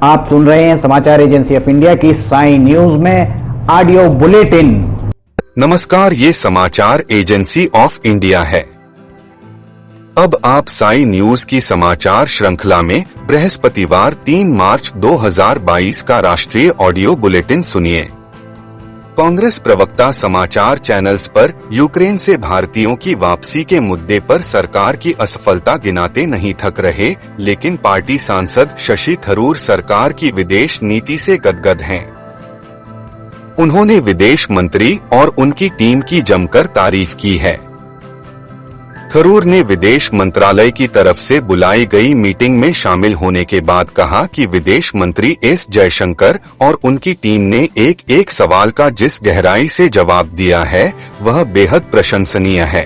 आप सुन रहे हैं समाचार एजेंसी ऑफ इंडिया की साई न्यूज में ऑडियो बुलेटिन। नमस्कार, ये समाचार एजेंसी ऑफ इंडिया है। अब आप साई न्यूज की समाचार श्रृंखला में बृहस्पतिवार 3 मार्च 2022 का राष्ट्रीय ऑडियो बुलेटिन सुनिए। कांग्रेस प्रवक्ता समाचार चैनल्स पर यूक्रेन से भारतीयों की वापसी के मुद्दे पर सरकार की असफलता गिनाते नहीं थक रहे, लेकिन पार्टी सांसद शशि थरूर सरकार की विदेश नीति से गदगद हैं। उन्होंने विदेश मंत्री और उनकी टीम की जमकर तारीफ की है। थरूर ने विदेश मंत्रालय की तरफ से बुलाई गई मीटिंग में शामिल होने के बाद कहा कि विदेश मंत्री एस जयशंकर और उनकी टीम ने एक सवाल का जिस गहराई से जवाब दिया है वह बेहद प्रशंसनीय है।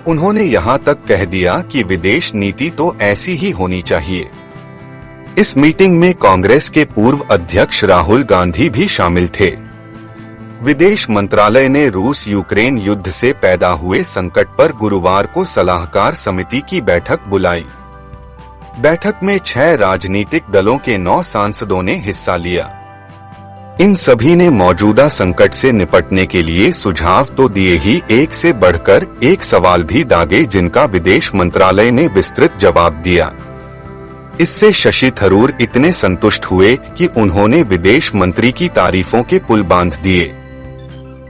उन्होंने यहां तक कह दिया कि विदेश नीति तो ऐसी ही होनी चाहिए। इस मीटिंग में कांग्रेस के पूर्व अध्यक्ष राहुल गांधी भी शामिल थे। विदेश मंत्रालय ने रूस यूक्रेन युद्ध से पैदा हुए संकट पर गुरुवार को सलाहकार समिति की बैठक बुलाई। बैठक में 6 राजनीतिक दलों के 9 सांसदों ने हिस्सा लिया। इन सभी ने मौजूदा संकट से निपटने के लिए सुझाव तो दिए ही एक से बढ़कर एक सवाल भी दागे, जिनका विदेश मंत्रालय ने विस्तृत जवाब दिया। इससे शशि थरूर इतने संतुष्ट हुए कि उन्होंने विदेश मंत्री की तारीफों के पुल बांध दिए।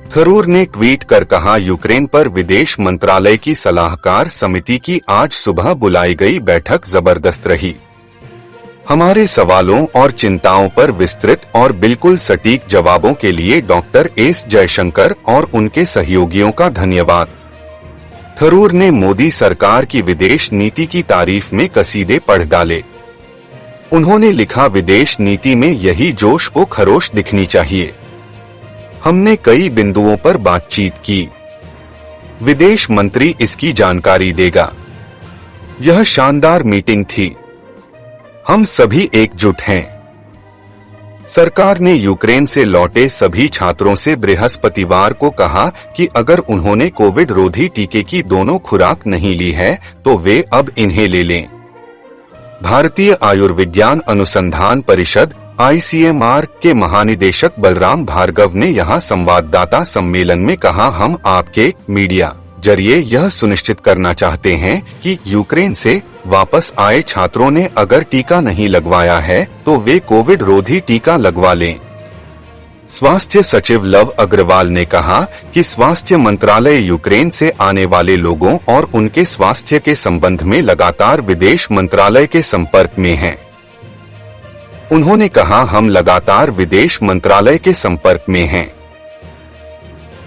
थरूर ने ट्वीट कर कहा, यूक्रेन पर विदेश मंत्रालय की सलाहकार समिति की आज सुबह बुलाई गई बैठक जबरदस्त रही। हमारे सवालों और चिंताओं पर विस्तृत और बिल्कुल सटीक जवाबों के लिए डॉक्टर एस जयशंकर और उनके सहयोगियों का धन्यवाद। थरूर ने मोदी सरकार की विदेश नीति की तारीफ में कसीदे पढ़ डाले। उन्होंने लिखा, विदेश नीति में यही जोश व खरोश दिखनी चाहिए। हमने कई बिंदुओं पर बातचीत की। विदेश मंत्री इसकी जानकारी देगा। यह शानदार मीटिंग थी। हम सभी एकजुट हैं। सरकार ने यूक्रेन से लौटे सभी छात्रों से बृहस्पतिवार को कहा कि अगर उन्होंने कोविड रोधी टीके की दोनों खुराक नहीं ली है तो वे अब इन्हें ले लें। भारतीय आयुर्विज्ञान अनुसंधान परिषद ICMR के महानिदेशक बलराम भार्गव ने यहां संवाददाता सम्मेलन में कहा, हम आपके मीडिया जरिए यह सुनिश्चित करना चाहते हैं कि यूक्रेन से वापस आए छात्रों ने अगर टीका नहीं लगवाया है तो वे कोविड रोधी टीका लगवा लें। स्वास्थ्य सचिव लव अग्रवाल ने कहा कि स्वास्थ्य मंत्रालय यूक्रेन से आने वाले लोगों और उनके स्वास्थ्य के संबंध में लगातार विदेश मंत्रालय के संपर्क में है। उन्होंने कहा, हम लगातार विदेश मंत्रालय के संपर्क में हैं।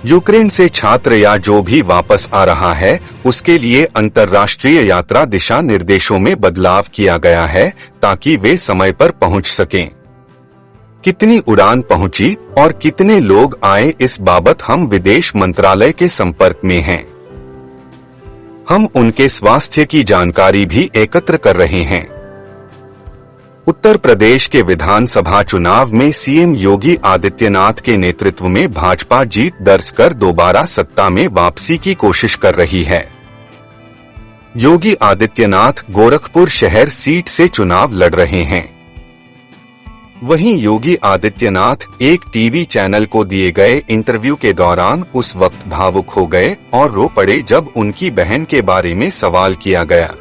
यूक्रेन से छात्र या जो भी वापस आ रहा है उसके लिए अंतर्राष्ट्रीय यात्रा दिशा निर्देशों में बदलाव किया गया है ताकि वे समय पर पहुंच सकें। कितनी उड़ान पहुंची और कितने लोग आए, इस बाबत हम विदेश मंत्रालय के संपर्क में हैं। हम उनके स्वास्थ्य की जानकारी भी एकत्र कर रहे हैं। उत्तर प्रदेश के विधानसभा चुनाव में सीएम योगी आदित्यनाथ के नेतृत्व में भाजपा जीत दर्ज कर दोबारा सत्ता में वापसी की कोशिश कर रही है। योगी आदित्यनाथ गोरखपुर शहर सीट से चुनाव लड़ रहे हैं। वहीं योगी आदित्यनाथ एक टीवी चैनल को दिए गए इंटरव्यू के दौरान उस वक्त भावुक हो गए और रो पड़े जब उनकी बहन के बारे में सवाल किया गया।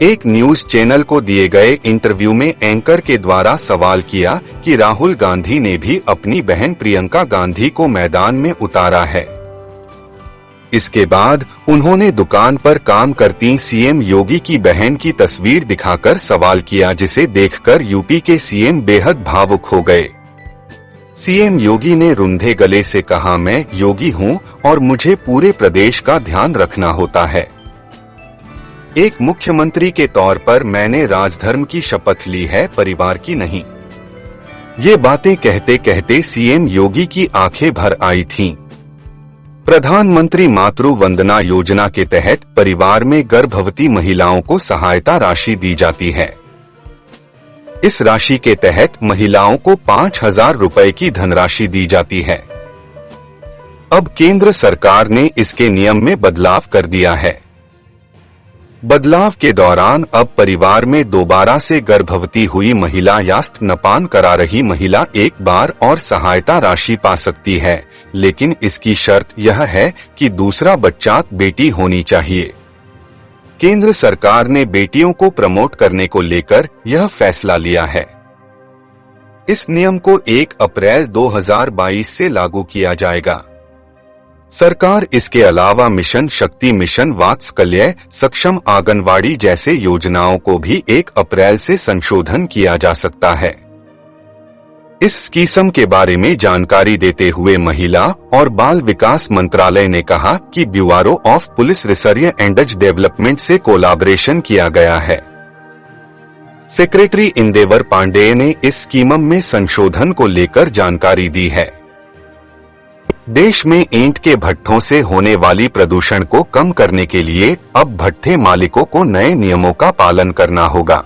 एक न्यूज चैनल को दिए गए इंटरव्यू में एंकर के द्वारा सवाल किया कि राहुल गांधी ने भी अपनी बहन प्रियंका गांधी को मैदान में उतारा है। इसके बाद उन्होंने दुकान पर काम करती सीएम योगी की बहन की तस्वीर दिखाकर सवाल किया, जिसे देखकर यूपी के सीएम बेहद भावुक हो गए। सीएम योगी ने रुंधे गले से कहा, मैं योगी हूं और मुझे पूरे प्रदेश का ध्यान रखना होता है। एक मुख्यमंत्री के तौर पर मैंने राजधर्म की शपथ ली है, परिवार की नहीं। ये बातें कहते कहते सीएम योगी की आंखें भर आई थीं। प्रधानमंत्री मातृ वंदना योजना के तहत परिवार में गर्भवती महिलाओं को सहायता राशि दी जाती है। इस राशि के तहत महिलाओं को 5,000 रुपए की धनराशि दी जाती है। अब केंद्र सरकार ने इसके नियम में बदलाव कर दिया है। बदलाव के दौरान अब परिवार में दोबारा से गर्भवती हुई महिला या स्तनपान करा रही महिला एक बार और सहायता राशि पा सकती है, लेकिन इसकी शर्त यह है कि दूसरा बच्चा बेटी होनी चाहिए। केंद्र सरकार ने बेटियों को प्रमोट करने को लेकर यह फैसला लिया है। इस नियम को 1 अप्रैल 2022 से लागू किया जाएगा। सरकार इसके अलावा मिशन शक्ति, मिशन वात्सल्य, सक्षम आंगनवाड़ी जैसे योजनाओं को भी 1 अप्रैल से संशोधन किया जा सकता है। इस स्कीम के बारे में जानकारी देते हुए महिला और बाल विकास मंत्रालय ने कहा कि bureau of police research and development से कोलैबोरेशन किया गया है। सेक्रेटरी इंदेवर पांडेय ने इस स्कीम में संशोधन को लेकर जानकारी दी है। देश में ईंट के भट्ठों से होने वाली प्रदूषण को कम करने के लिए अब भट्ठे मालिकों को नए नियमों का पालन करना होगा।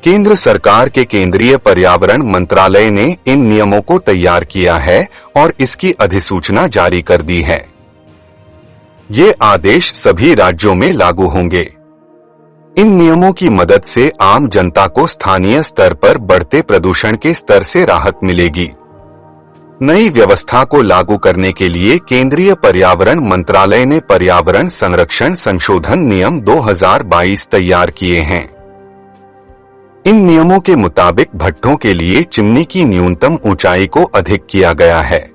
केंद्र सरकार के केंद्रीय पर्यावरण मंत्रालय ने इन नियमों को तैयार किया है और इसकी अधिसूचना जारी कर दी है। ये आदेश सभी राज्यों में लागू होंगे। इन नियमों की मदद से आम जनता को स्थानीय स्तर पर बढ़ते प्रदूषण के स्तर से राहत मिलेगी। नई व्यवस्था को लागू करने के लिए केंद्रीय पर्यावरण मंत्रालय ने पर्यावरण संरक्षण संशोधन नियम 2022 तैयार किए हैं। इन नियमों के मुताबिक भट्ठों के लिए चिमनी की न्यूनतम ऊंचाई को अधिक किया गया है।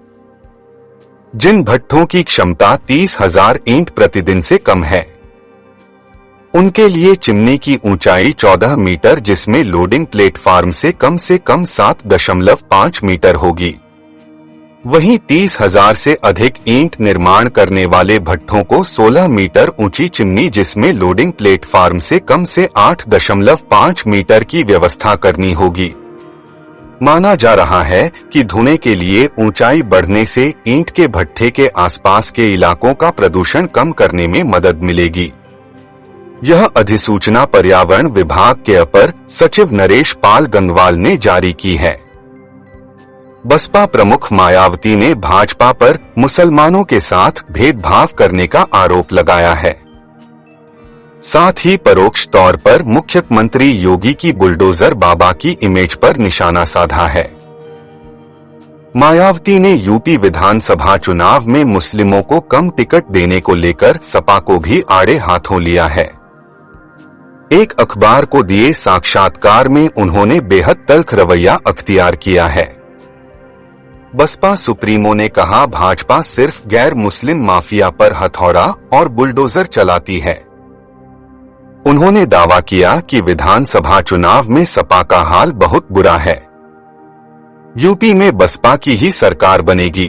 जिन भट्ठों की क्षमता 30,000 ईंट प्रतिदिन से कम है, उनके लिए चिमनी की ऊंचाई 14 मीटर, जिसमें लोडिंग प्लेटफॉर्म से कम 7.5 मीटर होगी। वहीं 30,000 से अधिक ईंट निर्माण करने वाले भट्ठों को 16 मीटर ऊंची चिमनी, जिसमें लोडिंग प्लेटफॉर्म से कम 8.5 मीटर की व्यवस्था करनी होगी। माना जा रहा है कि धुएं के लिए ऊंचाई बढ़ने से ईंट के भट्ठे के आसपास के इलाकों का प्रदूषण कम करने में मदद मिलेगी। यह अधिसूचना पर्यावरण विभाग के अपर सचिव नरेश पाल गंगवाल ने जारी की है। बसपा प्रमुख मायावती ने भाजपा पर मुसलमानों के साथ भेदभाव करने का आरोप लगाया है। साथ ही परोक्ष तौर पर मुख्यमंत्री योगी की बुलडोजर बाबा की इमेज पर निशाना साधा है। मायावती ने यूपी विधानसभा चुनाव में मुस्लिमों को कम टिकट देने को लेकर सपा को भी आड़े हाथों लिया है। एक अखबार को दिए साक्षात्कार में उन्होंने बेहद तल्ख रवैया अख्तियार किया है। बसपा सुप्रीमो ने कहा, भाजपा सिर्फ गैर मुस्लिम माफिया पर हथौड़ा और बुलडोजर चलाती है। उन्होंने दावा किया कि विधानसभा चुनाव में सपा का हाल बहुत बुरा है। यूपी में बसपा की ही सरकार बनेगी।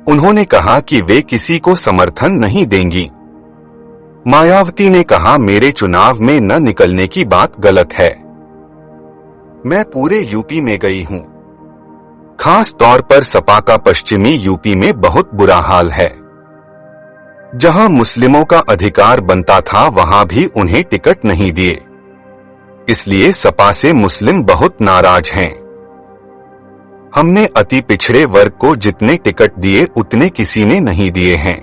उन्होंने कहा कि वे किसी को समर्थन नहीं देंगी। मायावती ने कहा, मेरे चुनाव में न निकलने की बात गलत है। मैं पूरे यूपी में गई हूं। खास तौर पर सपा का पश्चिमी यूपी में बहुत बुरा हाल है। जहां मुस्लिमों का अधिकार बनता था, वहां भी उन्हें टिकट नहीं दिए। इसलिए सपा से मुस्लिम बहुत नाराज हैं। हमने अति पिछड़े वर्ग को जितने टिकट दिए उतने किसी ने नहीं दिए हैं।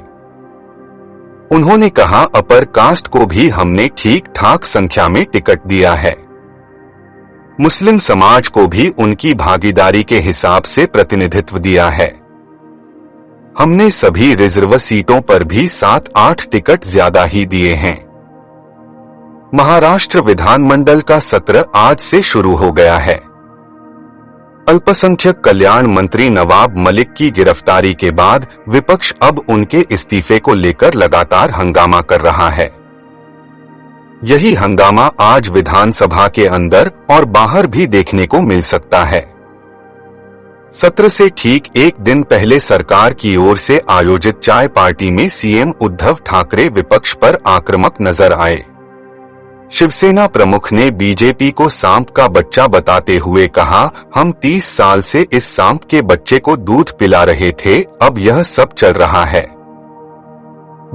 उन्होंने कहा, अपर कास्ट को भी हमने ठीक ठाक संख्या में टिकट दिया है। मुस्लिम समाज को भी उनकी भागीदारी के हिसाब से प्रतिनिधित्व दिया है। हमने सभी रिजर्व सीटों पर भी 7-8 टिकट ज्यादा ही दिए हैं। महाराष्ट्र विधानमंडल का सत्र आज से शुरू हो गया है। अल्पसंख्यक कल्याण मंत्री नवाब मलिक की गिरफ्तारी के बाद विपक्ष अब उनके इस्तीफे को लेकर लगातार हंगामा कर रहा है। यही हंगामा आज विधानसभा के अंदर और बाहर भी देखने को मिल सकता है। सत्र से ठीक एक दिन पहले सरकार की ओर से आयोजित चाय पार्टी में सीएम उद्धव ठाकरे विपक्ष पर आक्रामक नजर आए। शिवसेना प्रमुख ने बीजेपी को सांप का बच्चा बताते हुए कहा, हम 30 साल से इस सांप के बच्चे को दूध पिला रहे थे, अब यह सब चल रहा है।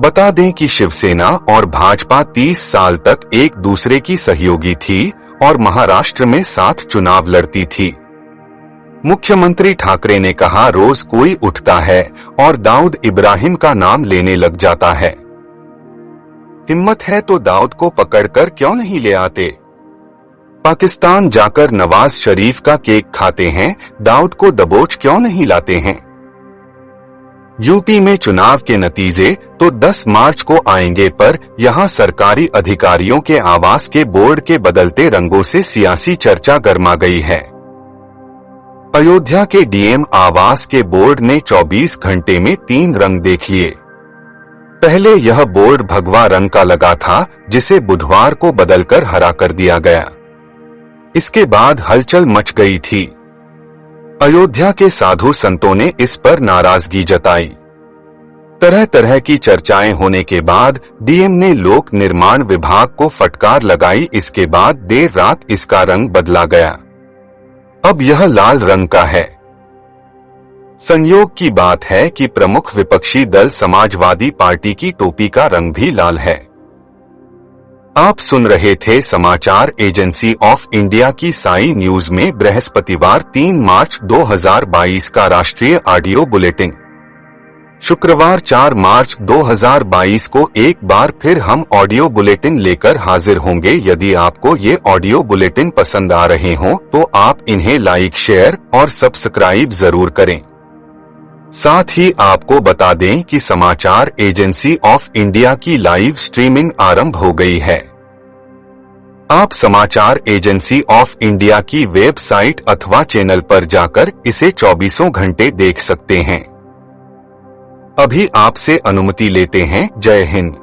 बता दें कि शिवसेना और भाजपा 30 साल तक एक दूसरे की सहयोगी थी और महाराष्ट्र में साथ चुनाव लड़ती थी। मुख्यमंत्री ठाकरे ने कहा, रोज कोई उठता है और दाऊद इब्राहिम का नाम लेने लग जाता है। हिम्मत है तो दाऊद को पकड़कर क्यों नहीं ले आते? पाकिस्तान जाकर नवाज शरीफ का केक खाते हैं, दाऊद को दबोच क्यों नहीं लाते हैं? यूपी में चुनाव के नतीजे तो 10 मार्च को आएंगे, पर यहां सरकारी अधिकारियों के आवास के बोर्ड के बदलते रंगों से सियासी चर्चा गर्मा गई है। अयोध्या के डीएम आवास के बोर्ड ने 24 घंटे में 3 रंग देख लिए। पहले यह बोर्ड भगवा रंग का लगा था, जिसे बुधवार को बदलकर हरा कर दिया गया। इसके बाद हलचल मच गई थी। अयोध्या के साधु संतों ने इस पर नाराजगी जताई। तरह तरह की चर्चाएं होने के बाद डीएम ने लोक निर्माण विभाग को फटकार लगाई। इसके बाद देर रात इसका रंग बदला गया। अब यह लाल रंग का है। संयोग की बात है कि प्रमुख विपक्षी दल समाजवादी पार्टी की टोपी का रंग भी लाल है। आप सुन रहे थे समाचार एजेंसी ऑफ इंडिया की साई न्यूज में बृहस्पतिवार 3 मार्च 2022 का राष्ट्रीय ऑडियो बुलेटिन। शुक्रवार 4 मार्च 2022 को एक बार फिर हम ऑडियो बुलेटिन लेकर हाजिर होंगे। यदि आपको ये ऑडियो बुलेटिन पसंद आ रहे हों तो आप इन्हें लाइक, शेयर और सब्सक्राइब जरूर करें। साथ ही आपको बता दें कि समाचार एजेंसी ऑफ इंडिया की लाइव स्ट्रीमिंग आरंभ हो गई है। आप समाचार एजेंसी ऑफ इंडिया की वेबसाइट अथवा चैनल पर जाकर इसे 24 घंटे देख सकते हैं। अभी आपसे अनुमति लेते हैं। जय हिंद।